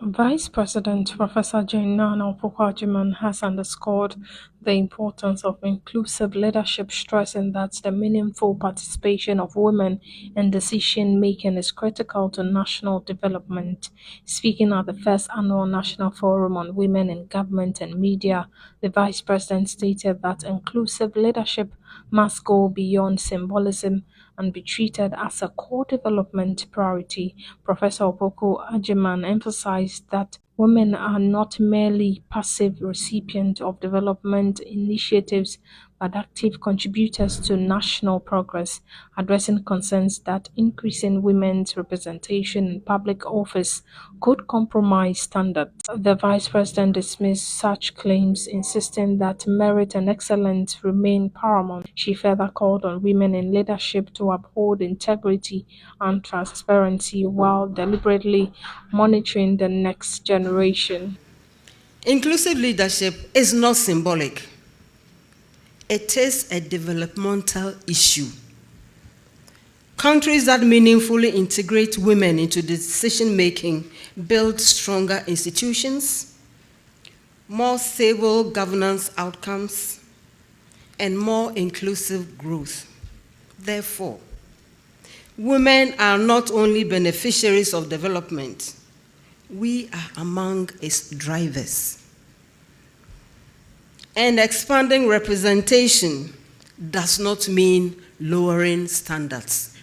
Vice President Professor Opoku-Agyemang has underscored the importance of inclusive leadership, stressing that the meaningful participation of women in decision-making is critical to national development. Speaking at the first annual National Forum on Women in Government and Media, the Vice President stated that inclusive leadership must go beyond symbolism and be treated as a core development priority. Professor Opoku-Agyemang emphasized that women are not merely passive recipients of development initiatives but active contributors to national progress, addressing concerns that increasing women's representation in public office could compromise standards. The Vice President dismissed such claims, insisting that merit and excellence remain paramount. She further called on women in leadership to uphold integrity and transparency while deliberately monitoring the next generation. Inclusive leadership is not symbolic. It is a developmental issue. Countries that meaningfully integrate women into decision-making build stronger institutions, more stable governance outcomes, and more inclusive growth. Therefore, women are not only beneficiaries of development, we are among its drivers. And expanding representation does not mean lowering standards.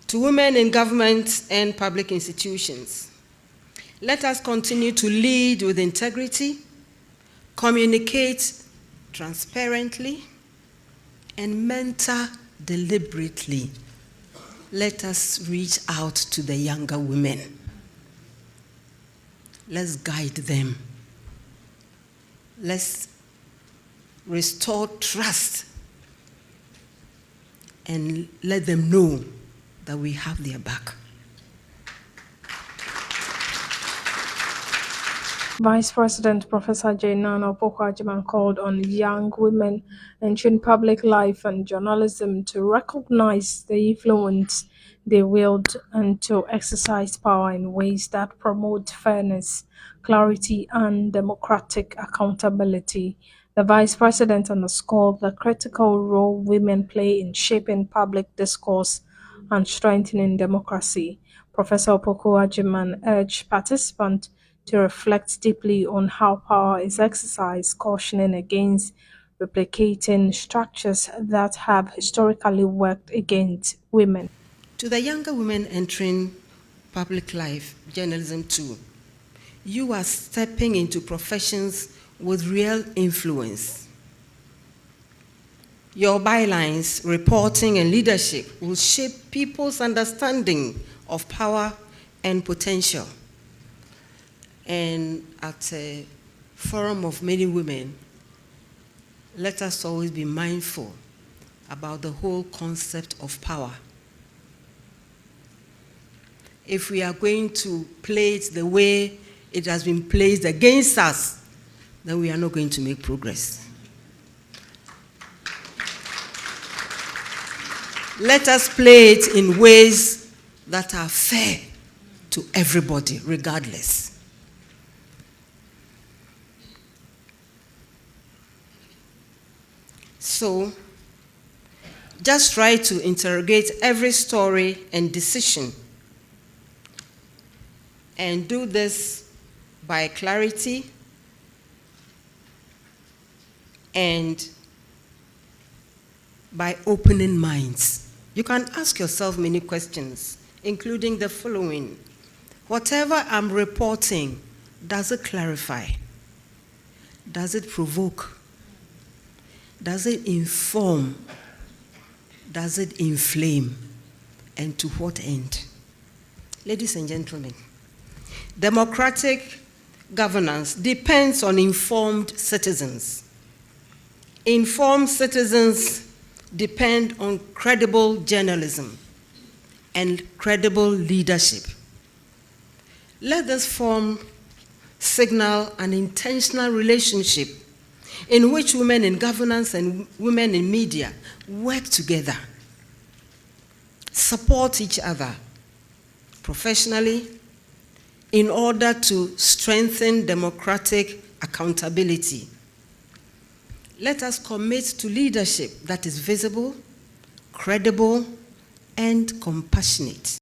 To women in government and public institutions, let us continue to lead with integrity, communicate transparently, and mentor deliberately. Let us reach out to the younger women. Let's guide them. Let's restore trust and let them know that we have their back. Vice President Professor Opoku-Agyemang called on young women entering public life and journalism to recognize the influence they wield and to exercise power in ways that promote fairness, clarity, and democratic accountability. The Vice President underscored the critical role women play in shaping public discourse and strengthening democracy. Professor Opoku-Agyemang urged participants to reflect deeply on how power is exercised, cautioning against replicating structures that have historically worked against women. To the younger women entering public life, journalism too, you are stepping into professions with real influence. Your bylines, reporting, and leadership will shape people's understanding of power and potential. And at a forum of many women, let us always be mindful about the whole concept of power. If we are going to play it the way it has been placed against us, then we are not going to make progress. Let us play it in ways that are fair to everybody, regardless. So, just try to interrogate every story and decision. And do this by clarity and by opening minds. You can ask yourself many questions, including the following. Whatever I'm reporting, does it clarify? Does it provoke? Does it inform? Does it inflame? And to what end? Ladies and gentlemen, democratic governance depends on informed citizens. Informed citizens depend on credible journalism and credible leadership. Let this form signal an intentional relationship in which women in governance and women in media work together, support each other professionally, in order to strengthen democratic accountability. Let us commit to leadership that is visible, credible, and compassionate.